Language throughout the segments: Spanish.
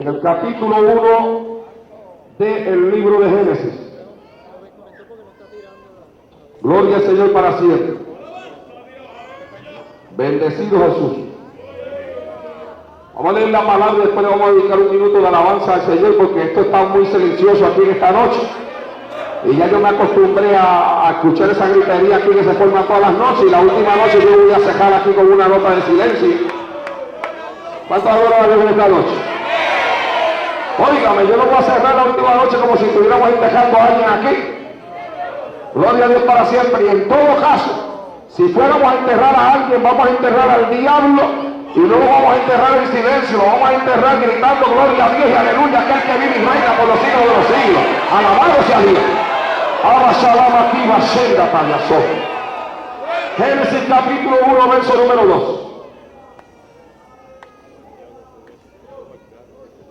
en el capítulo 1 del libro de Génesis. Gloria al Señor para siempre. Bendecido Jesús. Vamos a leer la palabra y después le vamos a dedicar un minuto de alabanza al Señor, porque esto está muy silencioso aquí en esta noche. Y ya yo me acostumbré a escuchar esa gritería aquí que se forma todas las noches, y la última noche yo voy a cejar aquí con una nota de silencio. ¿Cuántos adoran a Dios en esta noche? Óigame, yo no voy a cerrar la última noche como si estuviéramos dejando a alguien aquí. Gloria a Dios para siempre. Y en todo caso, si fuéramos a enterrar a alguien, vamos a enterrar al diablo, y luego vamos a enterrar en silencio, lo vamos a enterrar gritando gloria a Dios y aleluya, aquel que vive y reina por los siglos de los siglos. Alabado sea Dios. Ahora shalom aquí va senda payaso. Génesis capítulo 1, verso número 2.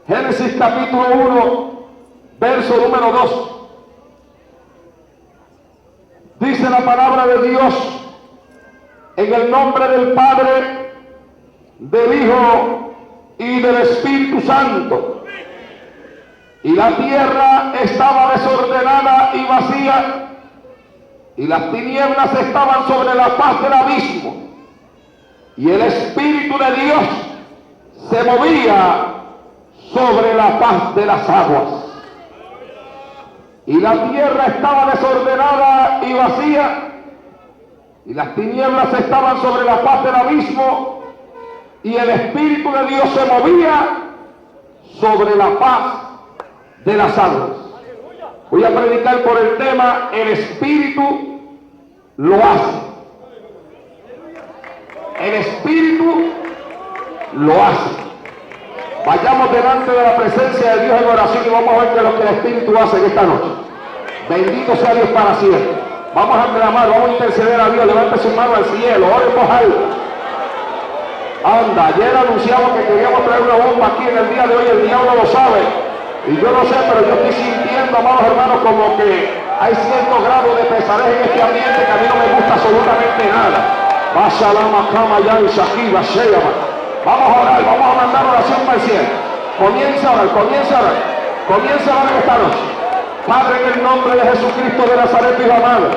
Génesis capítulo 1, verso número 2. Dice la palabra de Dios: en el nombre del Padre, del Hijo y del Espíritu Santo. Y la tierra estaba desordenada y vacía, y las tinieblas estaban sobre la faz del abismo, y el Espíritu de Dios se movía sobre la faz de las aguas. Y la tierra estaba desordenada y vacía, y las tinieblas estaban sobre la faz del abismo, y el Espíritu de Dios se movía sobre la faz de las aguas. Voy a predicar por el tema: el Espíritu lo hace. El Espíritu lo hace. Vayamos delante de la presencia de Dios en oración y vamos a ver qué es lo que el Espíritu hace en esta noche. Bendito sea Dios para siempre. Vamos a clamar, vamos a interceder a Dios. Levante su mano al cielo, ore en voz alta. Anda, ayer anunciamos que queríamos traer una bomba aquí en el día de hoy, el diablo lo sabe. Y yo no sé, pero yo estoy sintiendo, amados hermanos, como que hay cierto grado de pesadez en este ambiente que a mí no me gusta absolutamente nada. Vamos a orar, vamos a mandar oración para el cielo. Comienza a orar, comienza a orar. Comienza a orar esta noche. Padre, en el nombre de Jesucristo de Nazaret, Hijo amado,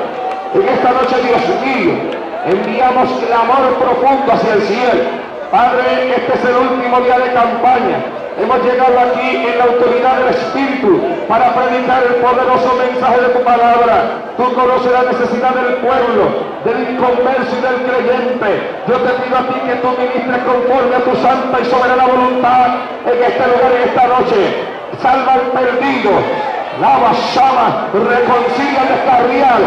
en esta noche, Dios mío, enviamos clamor profundo hacia el cielo. Padre, este es el último día de campaña. Hemos llegado aquí en la autoridad del Espíritu para predicar el poderoso mensaje de tu palabra. Tú conoces la necesidad del pueblo, del inconverso y del creyente. Yo te pido a ti que tú ministres conforme a tu santa y soberana voluntad en este lugar, en esta noche. Salva al perdido, lava, llama, reconcilia al descarrial,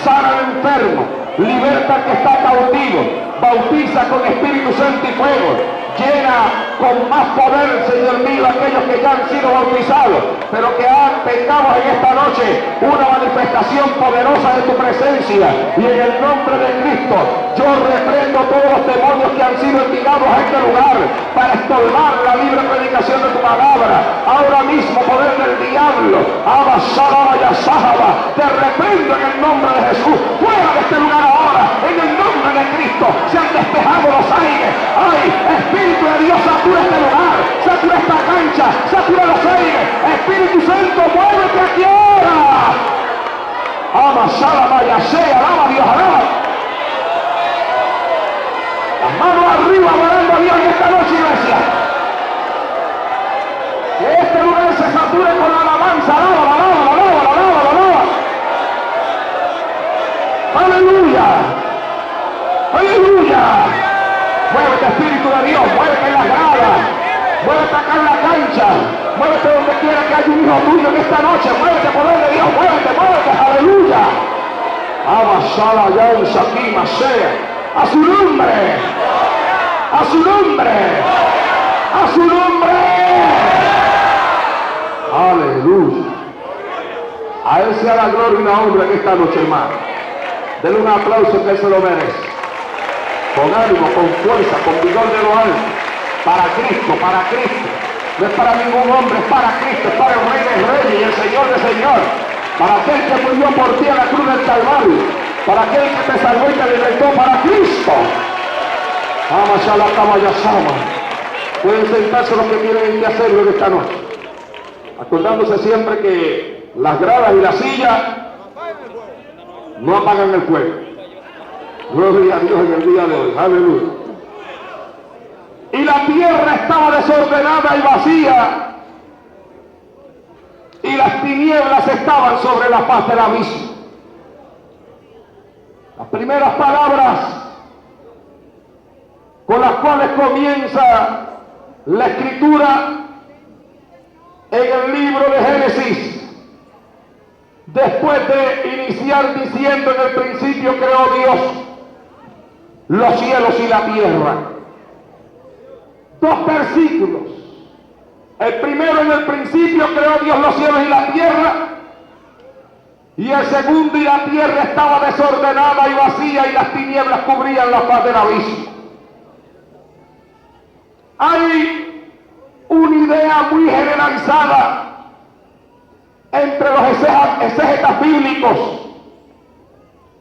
sana al enfermo, liberta al que está cautivo, bautiza con Espíritu Santo y fuego. Llena con más poder, Señor mío, aquellos que ya han sido bautizados, pero que tengamos en esta noche una manifestación poderosa de tu presencia. Y en el nombre de Cristo, yo reprendo todos los demonios que han sido enviados a este lugar para estorbar la libre predicación de tu palabra. Ahora mismo, poder del diablo, te reprendo en el nombre de Jesús. Fuera de este lugar ahora, en el nombre de Cristo. Se han despejado los aires. ¡Ay, Espíritu de Dios, satura este lugar, satura esta cancha, satura los aires! Espíritu Santo, muévete aquí ahora. Ama, shalama, yasea, alaba a Dios, alaba. Las manos arriba, adorando a Dios en esta noche, iglesia. Que este lugar se sature con la alabanza. Alaba, alaba, alaba, alaba, alaba. Aleluya. Aleluya. Muévete, Espíritu de Dios, muévete en las gradas, muévete acá en la cancha, muévete donde quiera que haya un hijo tuyo en esta noche. Muévete, poder de Dios, muévete, muévete, aleluya. Abashala ya un Shakima sea, a su nombre, a su nombre, a su nombre. Aleluya. A Él sea la gloria y la honra en esta noche, hermano. Denle un aplauso que Él se lo merece. Con ánimo, con fuerza, con vigor de lo alto, para Cristo, para Cristo. No es para ningún hombre, es para Cristo, es para el Rey de Reyes y el Señor de Señor. Para aquel que murió por ti en la cruz del Calvario, para aquel que te salvó y te libertó, para Cristo. Vamos a la caballa sama. Pueden sentarse los que tienen que hacerlo en esta noche. Acordándose siempre que las gradas y las sillas no apagan el fuego. Gloria a Dios en el día de hoy. Aleluya. Y la tierra estaba desordenada y vacía, y las tinieblas estaban sobre la faz del abismo. Las primeras palabras con las cuales comienza la escritura en el libro de Génesis, después de iniciar diciendo: en el principio creó Dios los cielos y la tierra. Dos versículos. El primero: en el principio creó Dios los cielos y la tierra. Y el segundo: y la tierra estaba desordenada y vacía, y las tinieblas cubrían la faz del abismo. Hay una idea muy generalizada entre los exégetas bíblicos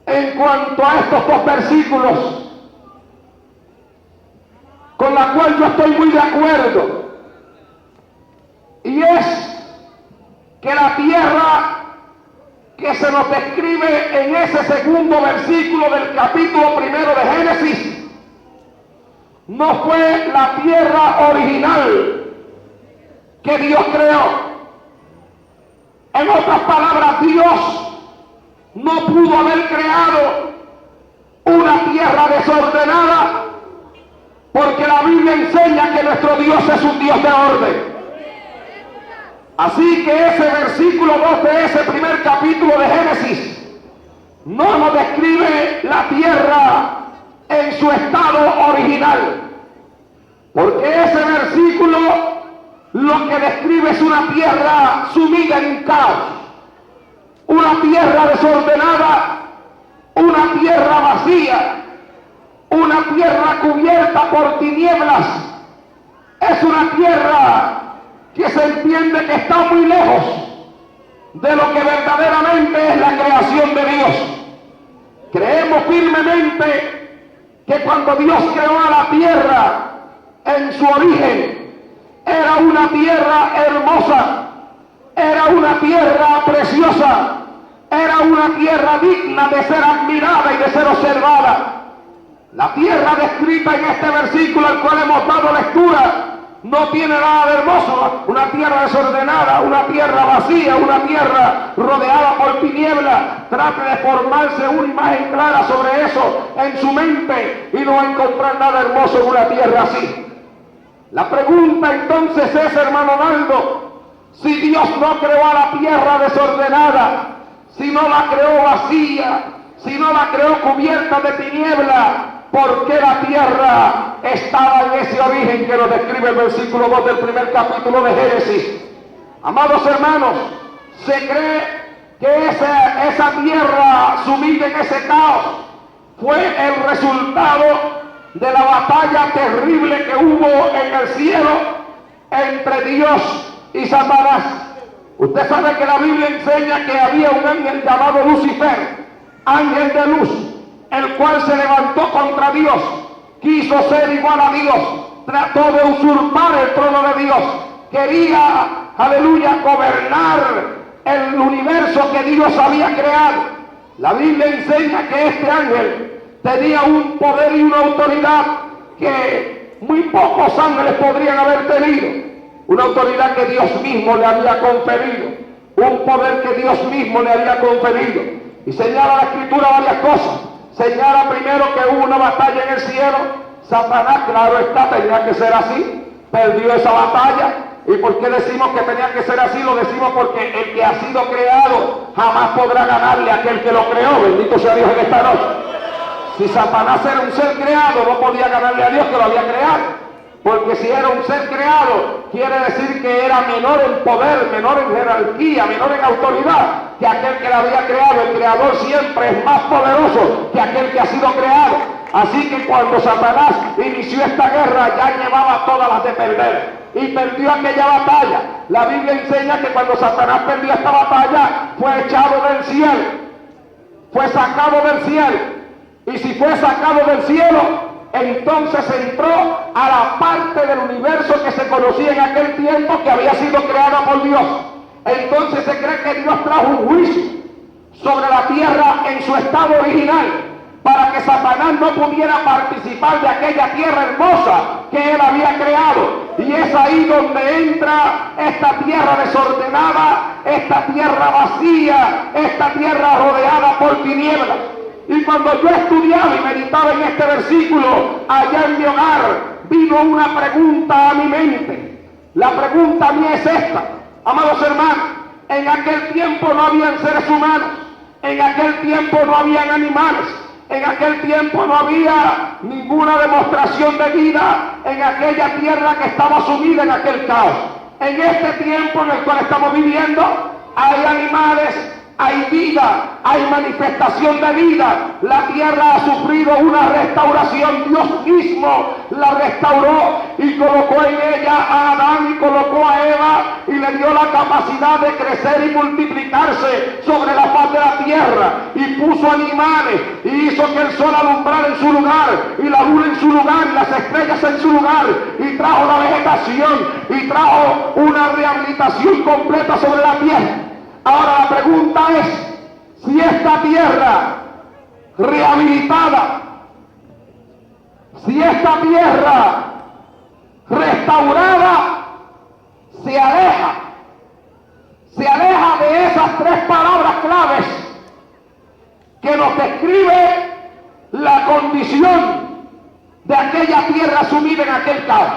en cuanto a estos dos versículos, con la cual yo estoy muy de acuerdo, y es que la tierra que se nos describe en ese segundo versículo del capítulo primero de Génesis no fue la tierra original que Dios creó. En otras palabras, Dios no pudo haber creado una tierra desordenada, porque la Biblia enseña que nuestro Dios es un Dios de orden. Así que ese versículo 2 de ese primer capítulo de Génesis no nos describe la tierra en su estado original, porque ese versículo lo que describe es una tierra sumida en un caos, una tierra desordenada, una tierra vacía, una tierra cubierta por tinieblas. Es una tierra que se entiende que está muy lejos de lo que verdaderamente es la creación de Dios. Creemos firmemente que cuando Dios creó a la tierra en su origen, era una tierra hermosa, era una tierra preciosa, era una tierra digna de ser admirada y de ser observada. La tierra descrita en este versículo al cual hemos dado lectura no tiene nada de hermoso. Una tierra desordenada, una tierra vacía, una tierra rodeada por tinieblas. Trate de formarse una imagen clara sobre eso en su mente y no va a encontrar nada hermoso en una tierra así. La pregunta entonces es, hermano Naldo, si Dios no creó a la tierra desordenada, si no la creó vacía, si no la creó cubierta de tiniebla, ¿por qué la tierra estaba en ese origen que nos describe el versículo 2 del primer capítulo de Génesis? Amados hermanos, se cree que esa tierra sumida en ese caos fue el resultado de la batalla terrible que hubo en el cielo entre Dios y Satanás. Usted sabe que la Biblia enseña que había un ángel llamado Lucifer, ángel de luz, el cual se levantó contra Dios, quiso ser igual a Dios, trató de usurpar el trono de Dios, quería, aleluya, gobernar el universo que Dios había creado. La Biblia enseña que este ángel tenía un poder y una autoridad que muy pocos ángeles podrían haber tenido, una autoridad que Dios mismo le había conferido, un poder que Dios mismo le había conferido. Y señala la Escritura varias cosas. Señala primero que hubo una batalla en el cielo. Satanás, claro está, tenía que ser así, perdió esa batalla. ¿Y por qué decimos que tenía que ser así? Lo decimos porque el que ha sido creado jamás podrá ganarle a aquel que lo creó. Bendito sea Dios en esta noche. Si Satanás era un ser creado, no podía ganarle a Dios que lo había creado. Porque si era un ser creado, quiere decir que era menor en poder, menor en jerarquía, menor en autoridad que aquel que la había creado. El creador siempre es más poderoso que aquel que ha sido creado. Así que cuando Satanás inició esta guerra, ya llevaba todas las de perder. Y perdió aquella batalla. La Biblia enseña que cuando Satanás perdió esta batalla, fue echado del cielo. Fue sacado del cielo. Y si fue sacado del cielo, entonces entró a la parte del universo que se conocía en aquel tiempo, que había sido creada por Dios. Entonces se cree que Dios trajo un juicio sobre la tierra en su estado original, para que Satanás no pudiera participar de aquella tierra hermosa que él había creado. Y es ahí donde entra esta tierra desordenada, esta tierra vacía, esta tierra rodeada por tinieblas. Y cuando yo estudiaba y meditaba en este versículo allá en mi hogar, vino una pregunta a mi mente. La pregunta mía es esta: amados hermanos, en aquel tiempo no habían seres humanos, en aquel tiempo no habían animales, en aquel tiempo no había ninguna demostración de vida en aquella tierra que estaba sumida en aquel caos. En este tiempo en el cual estamos viviendo, hay animales, hay vida, hay manifestación de vida. La tierra ha sufrido una restauración. Dios mismo la restauró y colocó en ella a Adán y colocó a Eva y le dio la capacidad de crecer y multiplicarse sobre la faz de la tierra, y puso animales y hizo que el sol alumbrara en su lugar y la luna en su lugar y las estrellas en su lugar, y trajo la vegetación y trajo una rehabilitación completa sobre la tierra. Ahora la pregunta es, si esta tierra rehabilitada, si esta tierra restaurada se aleja de esas tres palabras claves que nos describe la condición de aquella tierra sumida en aquel caos.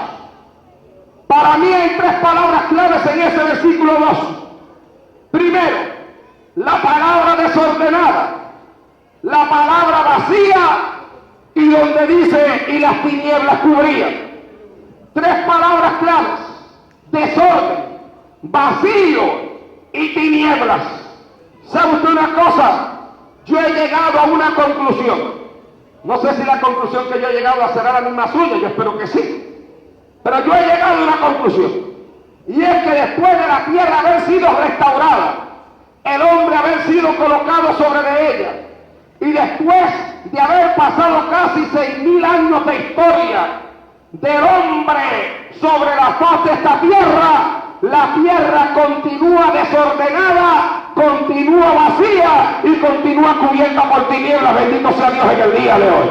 Para mí hay tres palabras claves en ese versículo 2. Primero, la palabra desordenada, la palabra vacía, y donde dice, y las tinieblas cubrían. Tres palabras claves: desorden, vacío y tinieblas. ¿Sabe usted una cosa? Yo he llegado a una conclusión. No sé si la conclusión que yo he llegado será la misma suya, yo espero que sí. Pero yo he llegado a una conclusión. Y es que después de la tierra haber sido restaurada, el hombre haber sido colocado sobre de ella, y después de haber pasado casi 6.000 años de historia del hombre sobre la faz de esta tierra, la tierra continúa desordenada, continúa vacía y continúa cubierta por tinieblas. Bendito sea Dios en el día de hoy.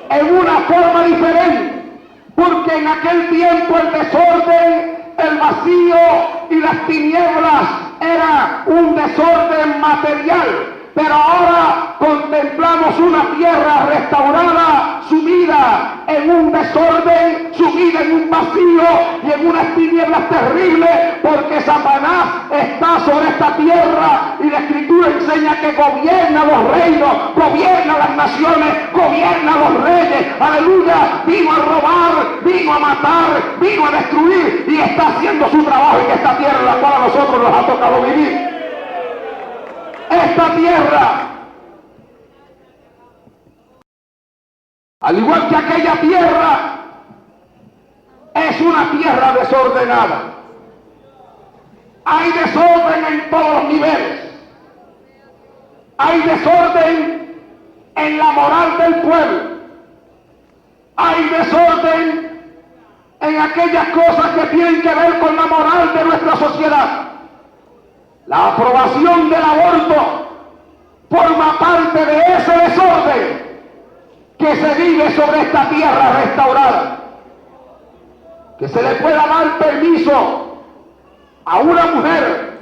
En una forma diferente, porque en aquel tiempo el desorden, el vacío y las tinieblas era un desorden material, pero ahora contemplamos una tierra restaurada, sumida en un desorden, sumida en un vacío y en unas tinieblas terribles, porque Satanás está sobre esta tierra y la Escritura enseña que gobierna los reinos, gobierna las naciones, gobierna los reyes. Aleluya. Vino a robar, vino a matar, vino a destruir, y está haciendo su trabajo en esta tierra en la cual a nosotros nos ha tocado vivir. Esta tierra, al igual que aquella tierra, es una tierra desordenada. Hay desorden en todos los niveles. Hay desorden en la moral del pueblo. Hay desorden en aquellas cosas que tienen que ver con la moral de nuestra sociedad. La aprobación del aborto forma parte de ese desorden que se vive sobre esta tierra restaurada. Que se le pueda dar permiso a una mujer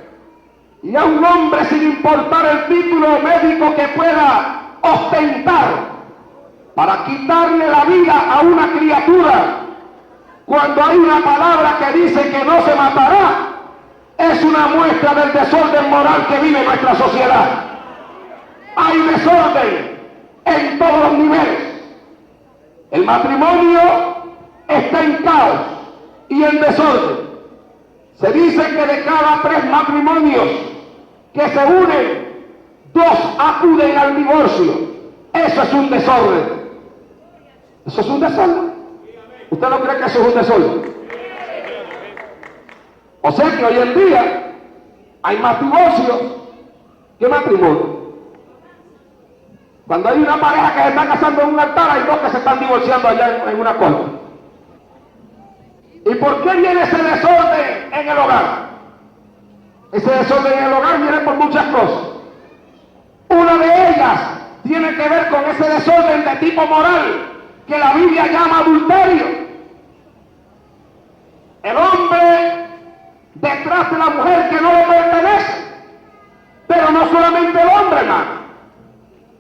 y a un hombre, sin importar el título médico que pueda ostentar, para quitarle la vida a una criatura, cuando hay una palabra que dice que no se matará. Es una muestra del desorden moral que vive nuestra sociedad. Hay desorden en todos los niveles. El matrimonio está en caos y en desorden. Se dice que de cada 3 matrimonios que se unen, 2 acuden al divorcio. Eso es un desorden. Eso es un desorden. ¿Usted no cree que eso es un desorden? O sea que hoy en día hay más divorcios que matrimonio. Cuando hay una pareja que se está casando en un altar, hay dos que se están divorciando allá en una corte. ¿Y por qué viene ese desorden en el hogar? Ese desorden en el hogar viene por muchas cosas. Una de ellas tiene que ver con ese desorden de tipo moral que la Biblia llama adulterio. El hombre detrás de la mujer que no le pertenece. Pero no solamente el hombre, hermano.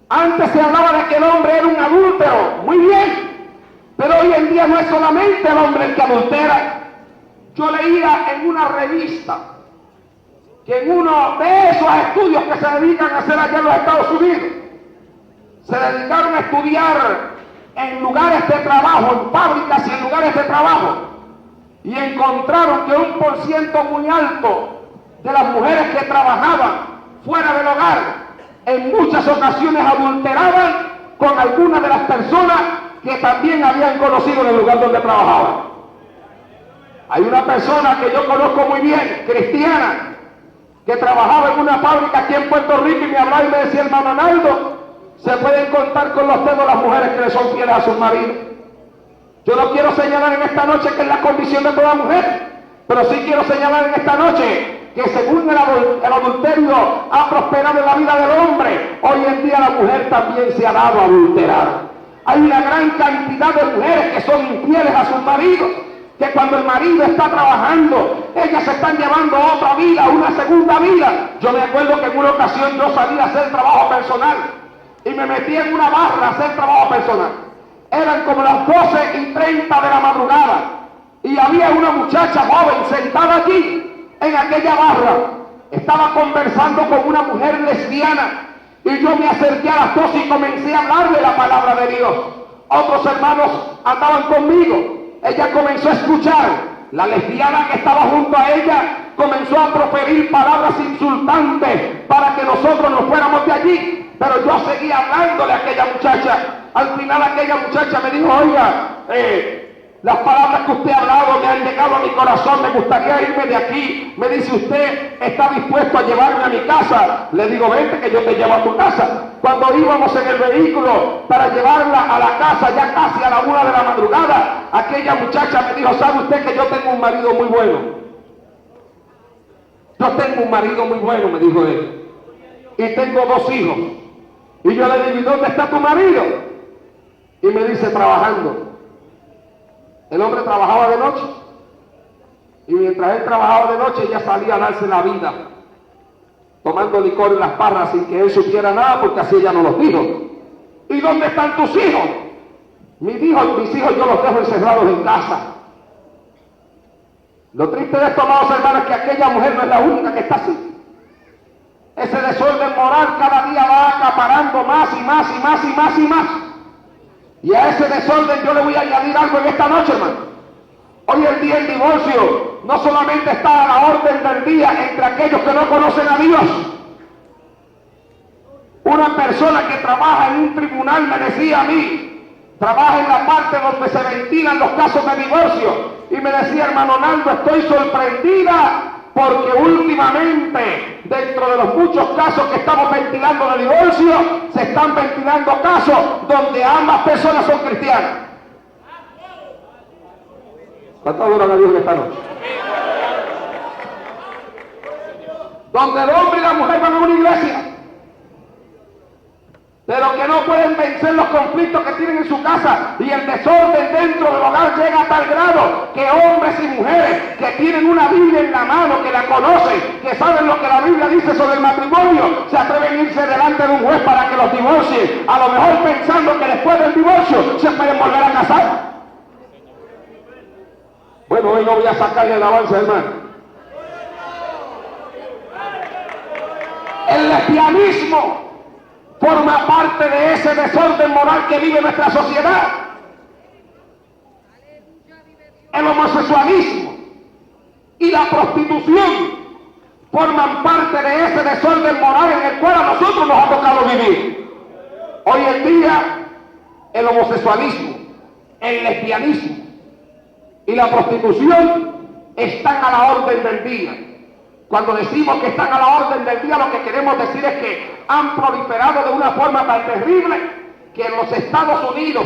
Antes se hablaba de que el hombre era un adúltero, muy bien, pero hoy en día no es solamente el hombre el que adultera. Yo leía en una revista que en uno de esos estudios que se dedican a hacer allá en los Estados Unidos, se dedicaron a estudiar en lugares de trabajo, en fábricas y en lugares de trabajo, y encontraron que un porciento muy alto de las mujeres que trabajaban fuera del hogar en muchas ocasiones adulteraban con algunas de las personas que también habían conocido en el lugar donde trabajaban. Hay una persona que yo conozco muy bien, cristiana, que trabajaba en una fábrica aquí en Puerto Rico y me hablaba y me decía: hermano Naldo, se pueden contar con los dedos las mujeres que le son fieles a sus maridos. Yo no quiero señalar en esta noche que es la condición de toda mujer, pero sí quiero señalar en esta noche que según el adulterio ha prosperado en la vida del hombre, hoy en día la mujer también se ha dado a adulterar. Hay una gran cantidad de mujeres que son infieles a sus maridos, que cuando el marido está trabajando, ellas se están llevando otra vida, una segunda vida. Yo me acuerdo que en una ocasión yo salí a hacer trabajo personal y me metí en una barra a hacer trabajo personal. Eran como las 12:30 de la madrugada y había una muchacha joven sentada allí en aquella barra. Estaba conversando con una mujer lesbiana y yo me acerqué a las dos y comencé a hablarle la palabra de Dios. Otros hermanos andaban conmigo. Ella comenzó a escuchar. La lesbiana que estaba junto a ella comenzó a proferir palabras insultantes para que nosotros nos fuéramos de allí, pero yo seguía hablándole a aquella muchacha. Al final aquella muchacha me dijo: oiga, las palabras que usted ha hablado me han llegado a mi corazón, me gustaría irme de aquí. Me dice: ¿usted está dispuesto a llevarme a mi casa? Le digo: vente que yo te llevo a tu casa. Cuando íbamos en el vehículo para llevarla a la casa, ya casi a la 1 de la madrugada, aquella muchacha me dijo: ¿sabe usted que yo tengo un marido muy bueno? Yo tengo un marido muy bueno, me dijo él, y tengo 2 hijos. Y yo le digo: ¿y dónde está tu marido? Y me dice: trabajando. El hombre trabajaba de noche y mientras él trabajaba de noche ella salía a darse la vida tomando licor en las barras sin que él supiera nada, porque así ella no los dijo. ¿Y dónde están tus hijos? Mis hijos yo los dejo encerrados en casa. Lo triste de esto, amados hermanos, es que aquella mujer no es la única que está así. Ese desorden moral cada día va acaparando más y más y más y más y más. Y a ese desorden yo le voy a añadir algo en esta noche, hermano. Hoy en día el divorcio no solamente está a la orden del día entre aquellos que no conocen a Dios. Una persona que trabaja en un tribunal me decía a mí, trabaja en la parte donde se ventilan los casos de divorcio, y me decía: hermano Naldo, estoy sorprendida porque últimamente, dentro de los muchos casos que estamos ventilando de divorcio, se están ventilando casos donde ambas personas son cristianas. ¿Cuánto adoran a Dios en esta noche? Donde el hombre y la mujer van a una iglesia, pero que no pueden vencer los conflictos que tienen en su casa, y el desorden dentro del hogar llega a tal grado que hombres y mujeres que tienen una Biblia en la mano, que la conocen, que saben lo que la Biblia dice sobre el matrimonio, se atreven a irse delante de un juez para que los divorcie, a lo mejor pensando que después del divorcio se pueden volver a casar. Bueno, hoy no voy a sacarle el avance, hermano. El lesbianismo forma parte de ese desorden moral que vive nuestra sociedad. El homosexualismo y la prostitución forman parte de ese desorden moral en el cual a nosotros nos ha tocado vivir. Hoy en día el homosexualismo, el lesbianismo y la prostitución están a la orden del día. Cuando decimos que están a la orden del día, lo que queremos decir es que han proliferado de una forma tan terrible que en los Estados Unidos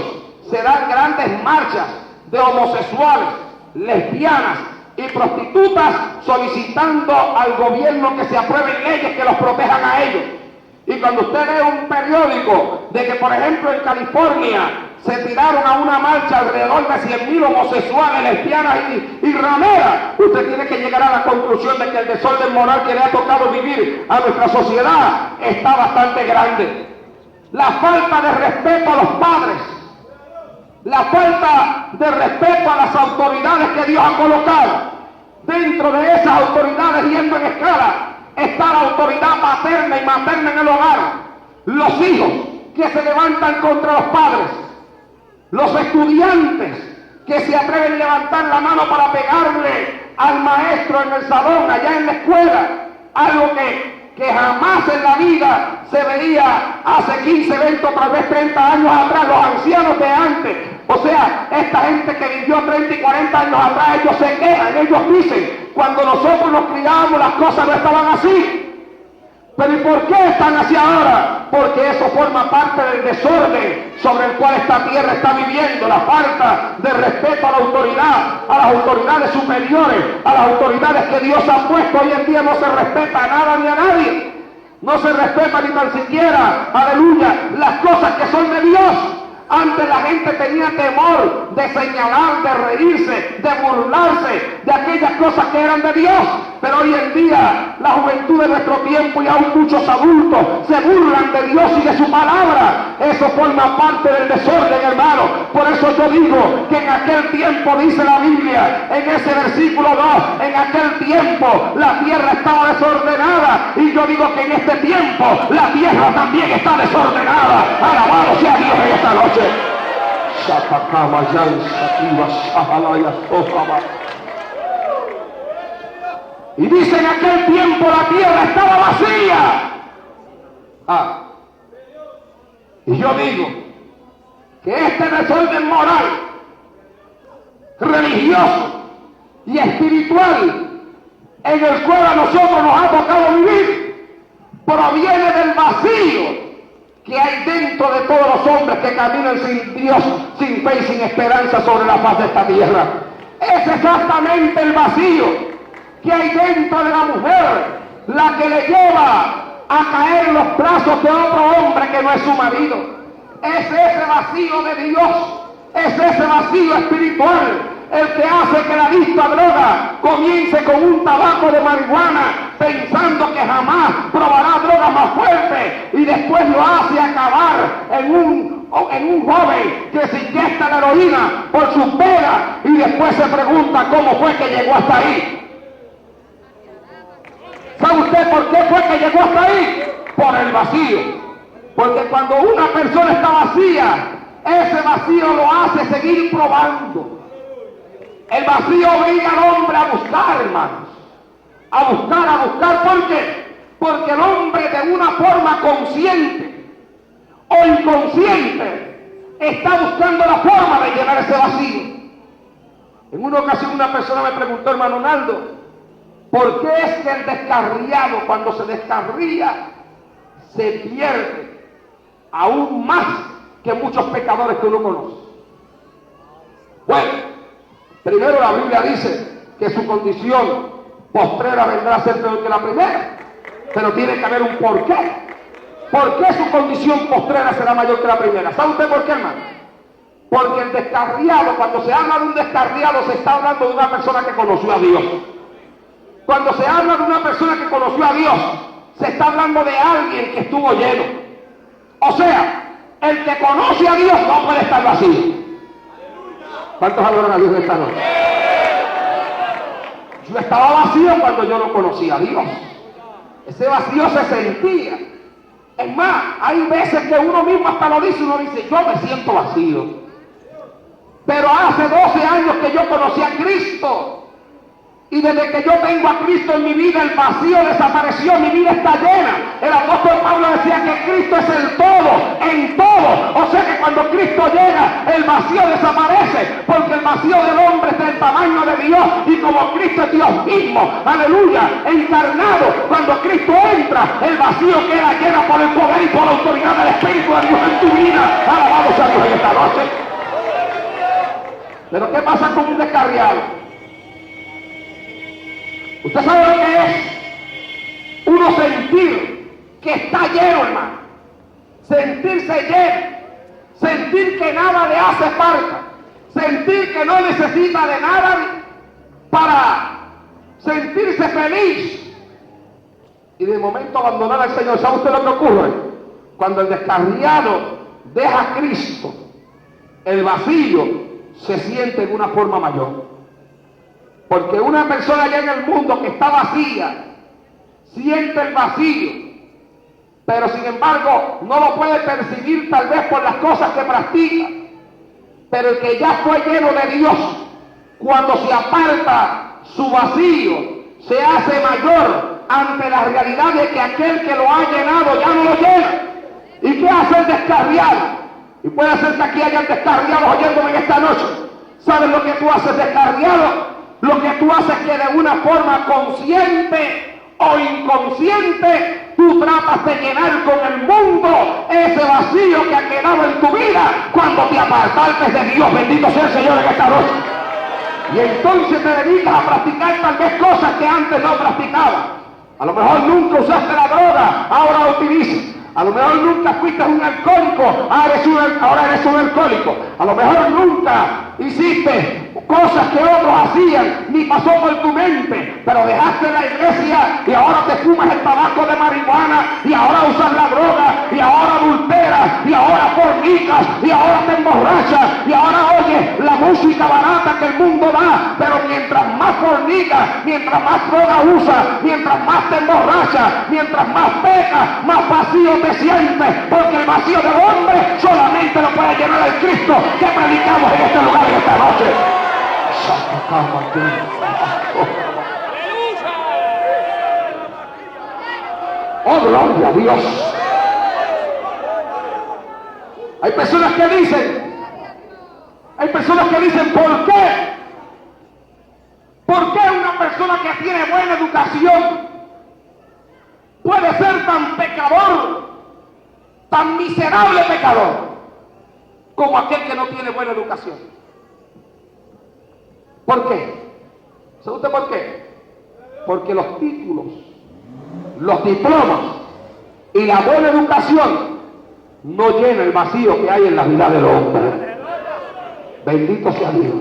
se dan grandes marchas de homosexuales, lesbianas y prostitutas solicitando al gobierno que se aprueben leyes que los protejan a ellos. Y cuando usted lee un periódico de que, por ejemplo, en California se tiraron a una marcha alrededor de 100.000 homosexuales, lesbianas y rameras, usted tiene que llegar a la conclusión de que el desorden moral que le ha tocado vivir a nuestra sociedad está bastante grande. La falta de respeto a los padres, la falta de respeto a las autoridades que Dios ha colocado. Dentro de esas autoridades, yendo en escala, está la autoridad paterna y materna en el hogar. Los hijos que se levantan contra los padres, los estudiantes que se atreven a levantar la mano para pegarle al maestro en el salón, allá en la escuela, algo que jamás en la vida se veía hace 15, 20, tal vez 30 años atrás, los ancianos de antes. O sea, esta gente que vivió 30 y 40 años atrás, ellos se quejan, ellos dicen, cuando nosotros nos criábamos las cosas no estaban así. Pero ¿y por qué están así ahora? Porque eso forma parte del desorden sobre el cual esta tierra está viviendo, la falta de respeto a la autoridad, a las autoridades superiores, a las autoridades que Dios ha puesto. Hoy en día no se respeta a nada ni a nadie. No se respeta ni tan siquiera, aleluya, las cosas que son de Dios. Antes la gente tenía temor de señalar, de reírse, de burlarse de aquellas cosas que eran de Dios. Pero hoy en día la juventud de nuestro tiempo y aún muchos adultos se burlan de Dios y de su palabra. Eso forma parte del desorden, hermano. Por eso yo digo que en aquel tiempo, dice la Biblia, en ese versículo 2, en aquel tiempo la tierra estaba desordenada. Y yo digo que en este tiempo la tierra también está desordenada. Alabado sea Dios en esta noche. Y dice, en aquel tiempo la tierra estaba vacía. Y yo digo que este desorden moral, religioso y espiritual en el cual a nosotros nos ha tocado vivir, proviene del vacío que hay dentro de todos los hombres que caminan sin Dios, sin fe y sin esperanza sobre la faz de esta tierra. Es exactamente el vacío que hay dentro de la mujer la que le lleva a caer en los brazos de otro hombre que no es su marido. Es ese vacío de Dios, es ese vacío espiritual el que hace que la adicto a droga comience con un tabaco de marihuana pensando que jamás probará drogas más fuertes y después lo hace acabar en un joven que se inyecta la heroína por sus venas y después se pregunta cómo fue que llegó hasta ahí. ¿Sabe usted por qué fue que llegó hasta ahí? Por el vacío. Porque cuando una persona está vacía, ese vacío lo hace seguir probando. El vacío obliga al hombre a buscar, hermanos. A buscar. ¿Por qué? Porque el hombre de una forma consciente o inconsciente está buscando la forma de llenar ese vacío. En una ocasión una persona me preguntó, hermano Naldo, ¿por qué es que el descarriado, cuando se descarría, se pierde aún más que muchos pecadores que uno conoce? Bueno, primero la Biblia dice que su condición postrera vendrá a ser peor que la primera, pero tiene que haber un porqué. ¿Por qué su condición postrera será mayor que la primera? ¿Sabe usted por qué, hermano? Porque el descarriado, cuando se habla de un descarriado, se está hablando de una persona que conoció a Dios. Cuando se habla de una persona que conoció a Dios, se está hablando de alguien que estuvo lleno. O sea, el que conoce a Dios no puede estar vacío. ¿Cuántos adoran a Dios esta noche? Yo estaba vacío cuando yo no conocía a Dios. Ese vacío se sentía. Es más, hay veces que uno mismo hasta lo dice, uno dice, yo me siento vacío. Pero hace 12 años que yo conocí a Cristo. Y desde que yo tengo a Cristo en mi vida, el vacío desapareció, mi vida está llena. El apóstol Pablo decía que Cristo es el todo, en todo. O sea que cuando Cristo llega, el vacío desaparece, porque el vacío del hombre es del tamaño de Dios. Y como Cristo es Dios mismo, aleluya, encarnado, cuando Cristo entra, el vacío queda lleno por el poder y por la autoridad del Espíritu de Dios en tu vida. Alabado sea Dios en esta noche. Pero ¿qué pasa con un descarriado? Usted sabe lo que es uno sentir que está lleno, hermano. Sentirse lleno. Sentir que nada le hace falta. Sentir que no necesita de nada para sentirse feliz. Y de momento abandonar al Señor. ¿Sabe usted lo que ocurre? Cuando el descarriado deja a Cristo, el vacío se siente en una forma mayor. Porque una persona allá en el mundo que está vacía, siente el vacío, pero sin embargo no lo puede percibir tal vez por las cosas que practica. Pero el que ya fue lleno de Dios, cuando se aparta su vacío, se hace mayor ante la realidad de que aquel que lo ha llenado ya no lo llena. ¿Y qué hace el descarriado? Y puede ser que aquí hayan descarriados oyéndome en esta noche. ¿Sabes lo que tú haces, descarriado? Lo que tú haces es que de una forma consciente o inconsciente, tú tratas de llenar con el mundo ese vacío que ha quedado en tu vida cuando te apartaste de Dios. Bendito sea el Señor en esta noche. Y entonces te dedicas a practicar tal vez cosas que antes no practicabas. A lo mejor nunca usaste la droga, ahora la utilizas. A lo mejor nunca fuiste un alcohólico, ahora eres un alcohólico. A lo mejor nunca hiciste cosas que otros hacían, ni pasó por tu mente, pero dejaste la iglesia y ahora te fumas el tabaco de marihuana, y ahora usas la droga, y ahora adulteras, y ahora fornicas, y ahora te emborrachas, y ahora oyes la música barata que el mundo da. Pero mientras más fornicas, mientras más droga usas, mientras más te emborrachas, mientras más pecas, más vacío te sientes, porque el vacío del hombre solamente lo puede llenar el Cristo que predicamos en este lugar en esta noche. Oh, gloria a Dios. Hay personas que dicen, ¿por qué? ¿Por qué una persona que tiene buena educación puede ser tan pecador, tan miserable pecador, como aquel que no tiene buena educación? ¿Por qué? ¿Sabe usted por qué? Porque los títulos, los diplomas y la buena educación no llenan el vacío que hay en la vida del hombre. Bendito sea Dios.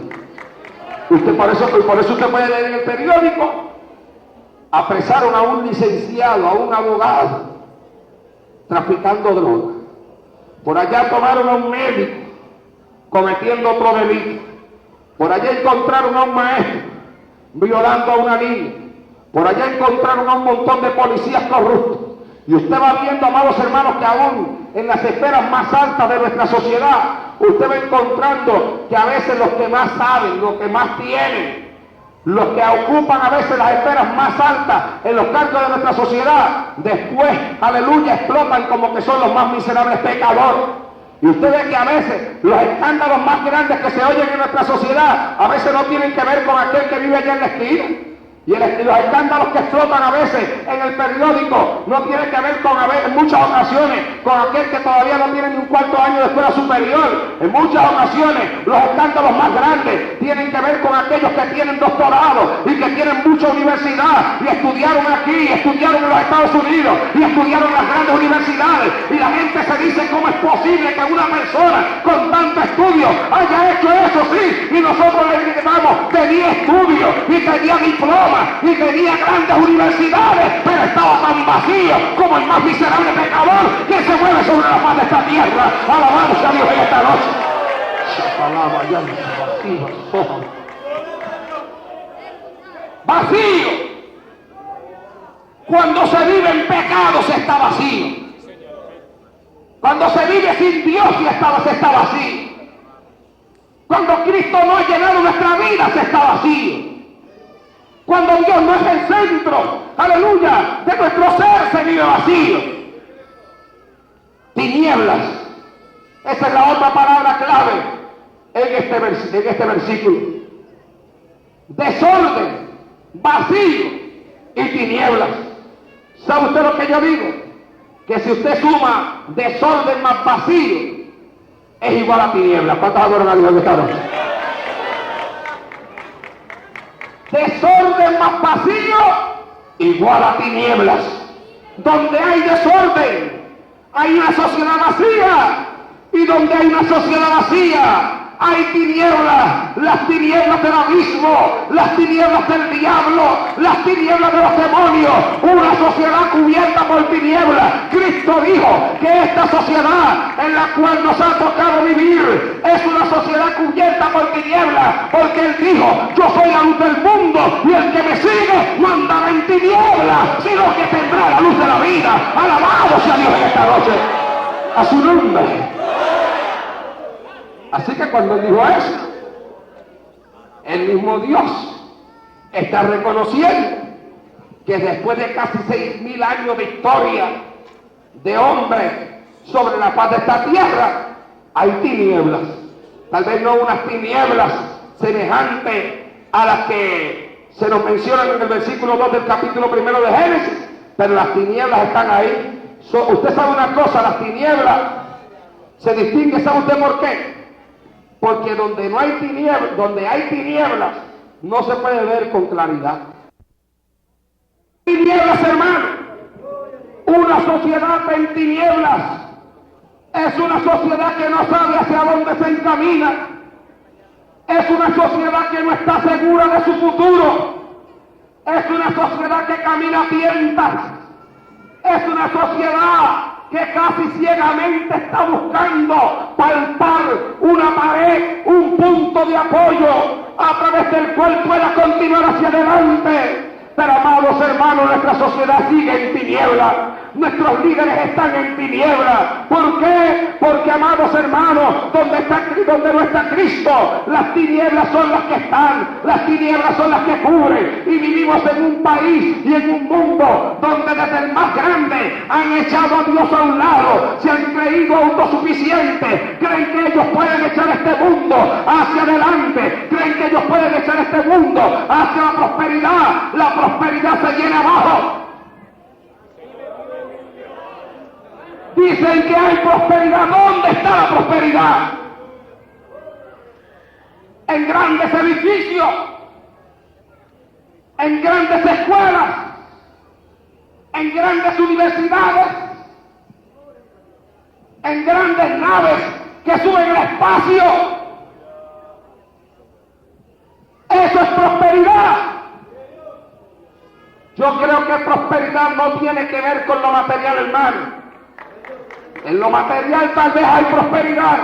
Por eso usted puede leer en el periódico: apresaron a un licenciado, a un abogado, traficando droga. Por allá tomaron a un médico cometiendo otro delito. Por allá encontraron a un maestro violando a una niña. Por allá encontraron a un montón de policías corruptos. Y usted va viendo, amados hermanos, que aún en las esferas más altas de nuestra sociedad, usted va encontrando que a veces los que más saben, los que más tienen, los que ocupan a veces las esferas más altas en los cargos de nuestra sociedad, después, aleluya, explotan como que son los más miserables pecadores. Y usted ve que a veces los escándalos más grandes que se oyen en nuestra sociedad a veces no tienen que ver con aquel que vive allá en la esquina. Y los escándalos que explotan a veces en el periódico no tienen que ver en muchas ocasiones con aquel que todavía no tiene ni un cuarto año de escuela superior. En muchas ocasiones los escándalos más grandes tienen que ver con aquellos que tienen doctorado y que tienen mucha universidad y estudiaron aquí, estudiaron en los Estados Unidos y estudiaron en las grandes universidades. Y la gente se dice: ¿cómo es posible que una persona con tanto estudio haya hecho eso? Sí, y nosotros le llamamos: tenía estudios y tenía diplomas y tenía grandes universidades, pero estaba tan vacío como el más miserable pecador que se mueve sobre la faz de esta tierra. Alabamos a Dios en esta noche. Vacío. Cuando se vive en pecado se está vacío. Cuando se vive sin Dios se está vacío. Cuando Cristo no ha llenado nuestra vida se está vacío. Cuando Dios no es el centro, aleluya, de nuestro ser, se vive vacío. Tinieblas. Esa es la otra palabra clave en este versículo. Desorden, vacío y tinieblas. ¿Sabe usted lo que yo digo? Que si usted suma desorden más vacío, es igual a tinieblas. ¿Cuántos adoran a Dios esta noche? Desorden más vacío, igual a tinieblas. Donde hay desorden, hay una sociedad vacía. Y donde hay una sociedad vacía, hay tinieblas, las tinieblas del abismo, las tinieblas del diablo, las tinieblas de los demonios, una sociedad cubierta por tinieblas. Cristo dijo que esta sociedad en la cual nos ha tocado vivir es una sociedad cubierta por tinieblas, porque Él dijo, yo soy la luz del mundo y el que me sigue no andará en tinieblas, sino que tendrá la luz de la vida. Alabado sea Dios en esta noche, a su nombre. Así que cuando Él dijo eso, el mismo Dios está reconociendo que después de casi 6.000 años de historia de hombres sobre la faz de esta tierra, hay tinieblas. Tal vez no unas tinieblas semejantes a las que se nos mencionan en el versículo 2 del capítulo 1 de Génesis, pero las tinieblas están ahí. Usted sabe una cosa, las tinieblas se distinguen, ¿sabe usted por qué? Porque donde hay tinieblas, no se puede ver con claridad. Tinieblas, hermano. Una sociedad en tinieblas es una sociedad que no sabe hacia dónde se encamina. Es una sociedad que no está segura de su futuro. Es una sociedad que camina a tientas. Es una sociedad que casi ciegamente está buscando palpar una pared, un punto de apoyo a través del cual pueda continuar hacia adelante. Pero amados hermanos, nuestra sociedad sigue en tinieblas. Nuestros líderes están en tinieblas. ¿Por qué? Porque, amados hermanos, donde no está Cristo, las tinieblas son las que están, las tinieblas son las que cubren. Y vivimos en un país y en un mundo donde desde el más grande han echado a Dios a un lado, se han creído autosuficientes, creen que ellos pueden echar este mundo hacia adelante, creen que ellos pueden echar este mundo hacia la prosperidad. La prosperidad se viene abajo. Dicen que hay prosperidad. ¿Dónde está la prosperidad? En grandes edificios, en grandes escuelas, en grandes universidades, en grandes naves que suben al espacio. Eso es prosperidad. Yo creo que prosperidad no tiene que ver con lo material, hermano. En lo material tal vez hay prosperidad,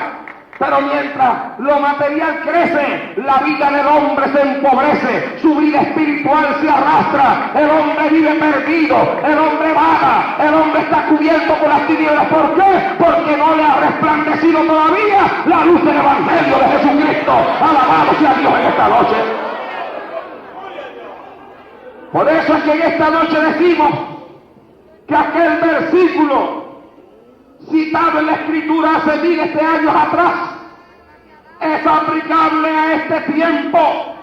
pero mientras lo material crece, la vida del hombre se empobrece, su vida espiritual se arrastra, el hombre vive perdido, el hombre vaga, el hombre está cubierto por las tinieblas. ¿Por qué? Porque no le ha resplandecido todavía la luz del Evangelio de Jesucristo. Alabado sea Dios en esta noche. Por eso es que en esta noche decimos que aquel versículo citado en la Escritura hace miles de años atrás es aplicable a este tiempo,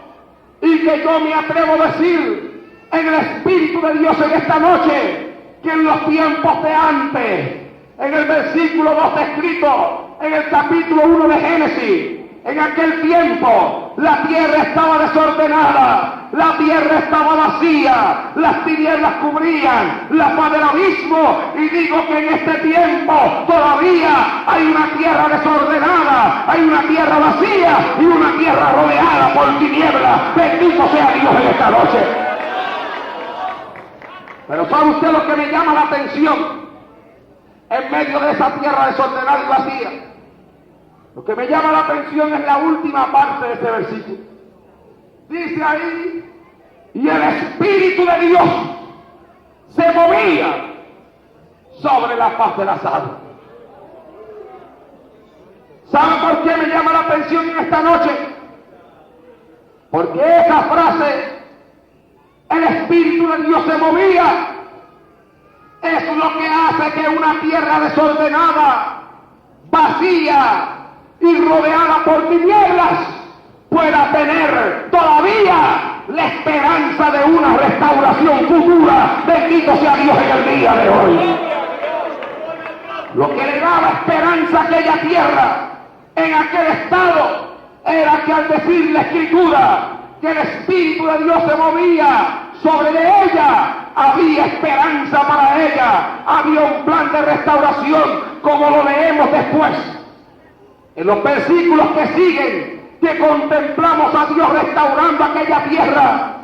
y que yo me atrevo a decir en el Espíritu de Dios en esta noche que en los tiempos de antes, en el versículo 2 escrito en el capítulo 1 de Génesis, en aquel tiempo la tierra estaba desordenada, la tierra estaba vacía, las tinieblas cubrían la faz del abismo, y digo que en este tiempo todavía hay una tierra desordenada, hay una tierra vacía y una tierra rodeada por tinieblas. Bendito sea Dios en esta noche. Pero ¿sabe usted lo que me llama la atención en medio de esa tierra desordenada y vacía? Lo que me llama la atención es la última parte de este versículo. Dice ahí, y el Espíritu de Dios se movía sobre la faz de las aguas. ¿Sabe por qué me llama la atención en esta noche? Porque esa frase el Espíritu de Dios se movía. Es lo que hace que una tierra desordenada, vacía y rodeada por tinieblas pueda tener todavía la esperanza de una restauración futura. Bendito sea Dios en el día de hoy. Lo que le daba esperanza a aquella tierra, en aquel estado, era que al decir la Escritura que el Espíritu de Dios se movía sobre de ella, había esperanza para ella, había un plan de restauración, como lo leemos después. En los versículos que siguen, que contemplamos a Dios restaurando aquella tierra,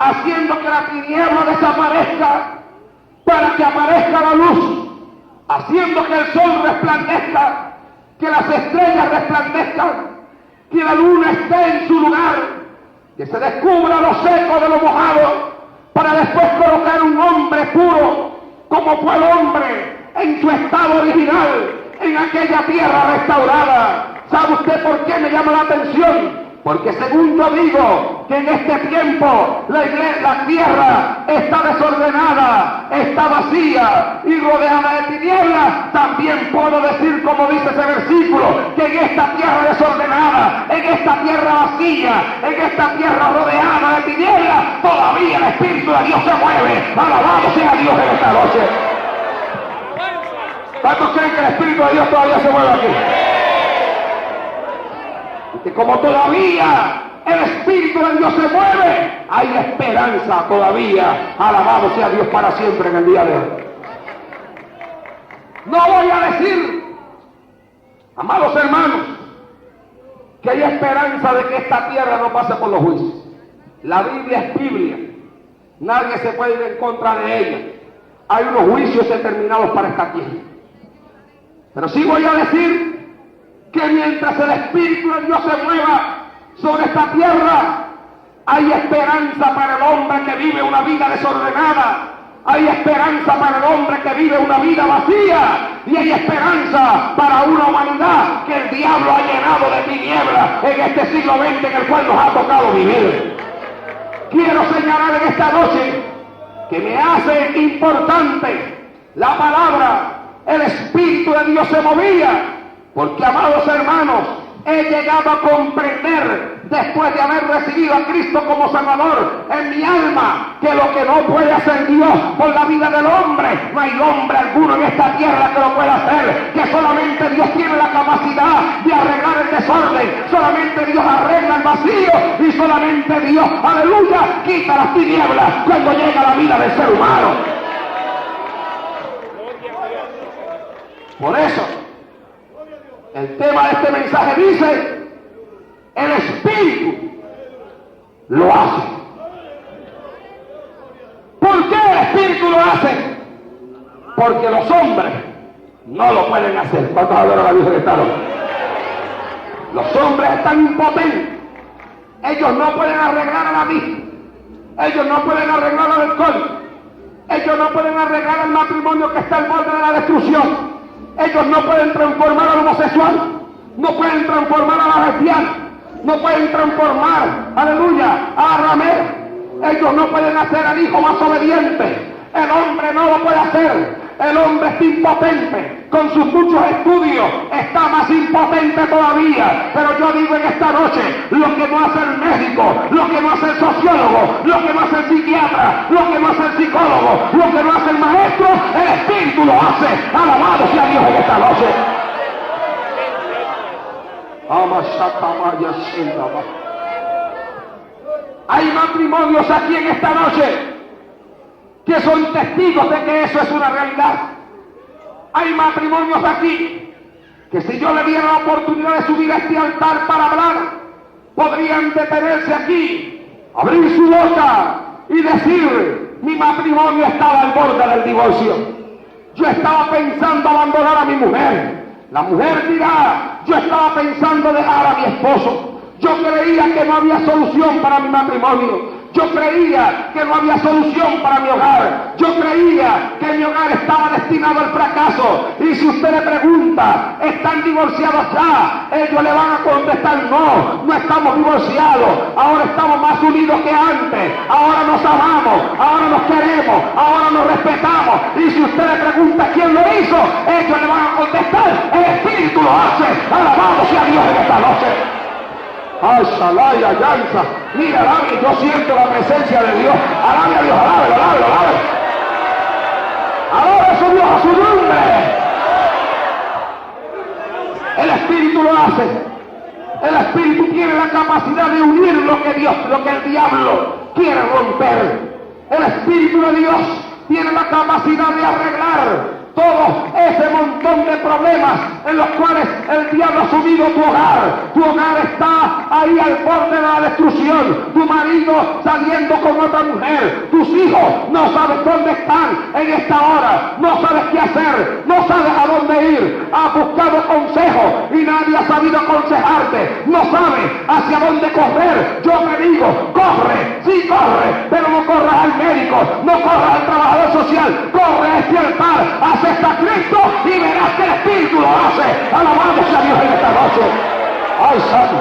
haciendo que la tiniebla desaparezca para que aparezca la luz, haciendo que el sol resplandezca, que las estrellas resplandezcan, que la luna esté en su lugar, que se descubra lo seco de lo mojado, para después colocar un hombre puro, como fue el hombre en su estado original, en aquella tierra restaurada. ¿Sabe usted por qué me llama la atención? Porque según yo digo que en este tiempo la tierra está desordenada, está vacía y rodeada de tinieblas, también puedo decir, como dice ese versículo, que en esta tierra desordenada, en esta tierra vacía, en esta tierra rodeada de tinieblas, todavía el Espíritu de Dios se mueve. Alabado sea Dios en esta noche. ¿Cuántos creen que el Espíritu de Dios todavía se mueve aquí? Y que como todavía el Espíritu de Dios se mueve, hay esperanza todavía. Alabado sea Dios para siempre en el día de hoy. No voy a decir, amados hermanos, que hay esperanza de que esta tierra no pase por los juicios. La Biblia es Biblia. Nadie se puede ir en contra de ella. Hay unos juicios determinados para esta tierra. Pero sí voy a decir que mientras el Espíritu de Dios se mueva sobre esta tierra, hay esperanza para el hombre que vive una vida desordenada, hay esperanza para el hombre que vive una vida vacía, y hay esperanza para una humanidad que el diablo ha llenado de tinieblas en este siglo XX en el cual nos ha tocado vivir. Quiero señalar en esta noche que me hace importante la palabra, el Espíritu de Dios se movía, porque, amados hermanos, he llegado a comprender, después de haber recibido a Cristo como Salvador en mi alma, que lo que no puede hacer Dios por la vida del hombre, no hay hombre alguno en esta tierra que lo pueda hacer, que solamente Dios tiene la capacidad de arreglar el desorden, solamente Dios arregla el vacío, y solamente Dios, aleluya, quita las tinieblas cuando llega la vida del ser humano. Por eso, el tema de este mensaje dice, el Espíritu lo hace. ¿Por qué el Espíritu lo hace? Porque los hombres no lo pueden hacer. ¿Cuántos adoran a Dios en esta noche? Los hombres están impotentes. Ellos no pueden arreglar a la vida. Ellos no pueden arreglar al alcohol. Ellos no pueden arreglar el matrimonio que está al borde de la destrucción. Ellos no pueden transformar al homosexual, no pueden transformar a la lesbiana, no pueden transformar, aleluya, a ramero. Ellos no pueden hacer al hijo más obediente. El hombre no lo puede hacer. El hombre está impotente. Con sus muchos estudios está más impotente todavía. Pero yo digo en esta noche, lo que no hace el médico, lo que no hace el sociólogo, lo que no hace el psiquiatra, lo que no hace el psicólogo, lo que no hace el maestro, el Espíritu lo hace. Alabado sea Dios en esta noche. Hay matrimonios aquí en esta noche que son testigos de que eso es una realidad. Hay matrimonios aquí que, si yo le diera la oportunidad de subir a este altar para hablar, podrían detenerse aquí, abrir su boca y decir: mi matrimonio estaba al borde del divorcio, yo estaba pensando abandonar a mi mujer. La mujer dirá: yo estaba pensando dejar a mi esposo, yo creía que no había solución para mi matrimonio, Yo creía que no había solución para mi hogar. Yo creía que mi hogar estaba destinado al fracaso. Y si usted le pregunta, ¿están divorciados ya? Ellos le van a contestar, no, no estamos divorciados. Ahora estamos más unidos que antes. Ahora nos amamos, ahora nos queremos, ahora nos respetamos. Y si usted le pregunta quién lo hizo, ellos le van a contestar, el Espíritu lo hace. Alabado sea Dios en esta noche. ¡Ay, Shalaya, Yanza! Mira, alabe, yo siento la presencia de Dios. Alabe a Dios, alabe, alabe, alabe. Alabe a su Dios, a su nombre. El Espíritu lo hace. El Espíritu tiene la capacidad de unir lo que el diablo quiere romper. El Espíritu de Dios tiene la capacidad de arreglar todo ese montón de problemas en los cuales el diablo ha subido tu hogar. Tu hogar está ahí al borde de la destrucción. Tu marido saliendo con otra mujer. Tus hijos no sabes dónde están en esta hora. No sabes qué hacer. No sabes a dónde ir. Has buscado consejo y nadie ha sabido aconsejarte. No sabes hacia dónde correr. Yo te digo, corre, sí corre, pero no corras al médico, no corras al trabajador social, corre a este altar, acepta a Cristo y verás que el Espíritu lo hace. Alabado sea Dios en esta noche. ¡Ay, santo!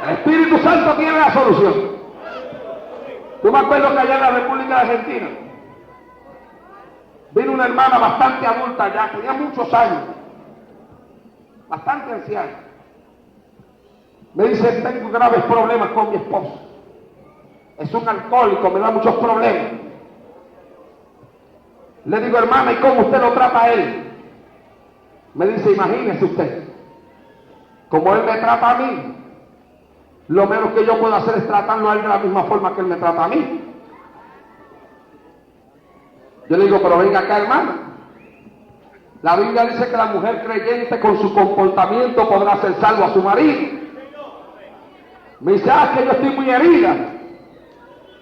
El Espíritu Santo tiene la solución. Yo me acuerdo que allá en la República de Argentina vino una hermana bastante adulta ya, tenía muchos años, bastante anciana. Me dice, tengo graves problemas con mi esposo. Es un alcohólico, me da muchos problemas. Le digo, hermana, ¿y cómo usted lo trata a él? Me dice, imagínese usted, como él me trata a mí, lo menos que yo puedo hacer es tratarlo a él de la misma forma que él me trata a mí. Yo le digo, pero venga acá, hermana. La Biblia dice que la mujer creyente con su comportamiento podrá hacer salvo a su marido. Me dice, que yo estoy muy herida.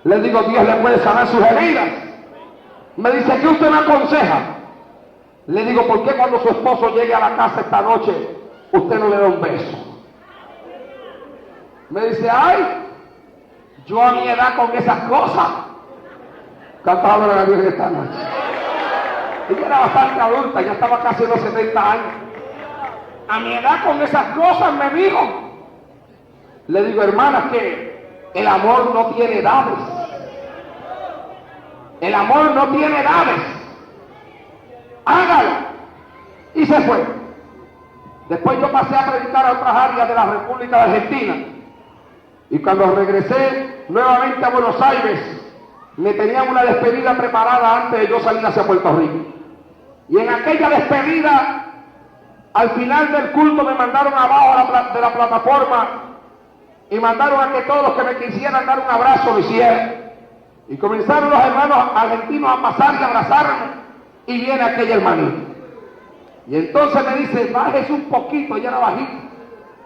Le digo, Dios le puede sanar sus heridas. Me dice, ¿qué usted me aconseja? Le digo, ¿por qué cuando su esposo llegue a la casa esta noche, usted no le da un beso? Me dice, ay, yo a mi edad con esas cosas. Cantaba la Biblia esta noche. Ella era bastante adulta, ya estaba casi en los 70 años. A mi edad con esas cosas me dijo. Le digo, hermana, que el amor no tiene edades. El amor no tiene edades. Hágalo. Y se fue. Después yo pasé a predicar a otras áreas de la República de Argentina. Y cuando regresé nuevamente a Buenos Aires, me tenían una despedida preparada antes de yo salir hacia Puerto Rico. Y en aquella despedida, al final del culto me mandaron abajo de la plataforma y mandaron a que todos los que me quisieran dar un abrazo lo hicieran. Y comenzaron los hermanos argentinos a pasar y abrazarme, y viene aquella hermanita. Y entonces me dice, bájese un poquito, ella era bajita,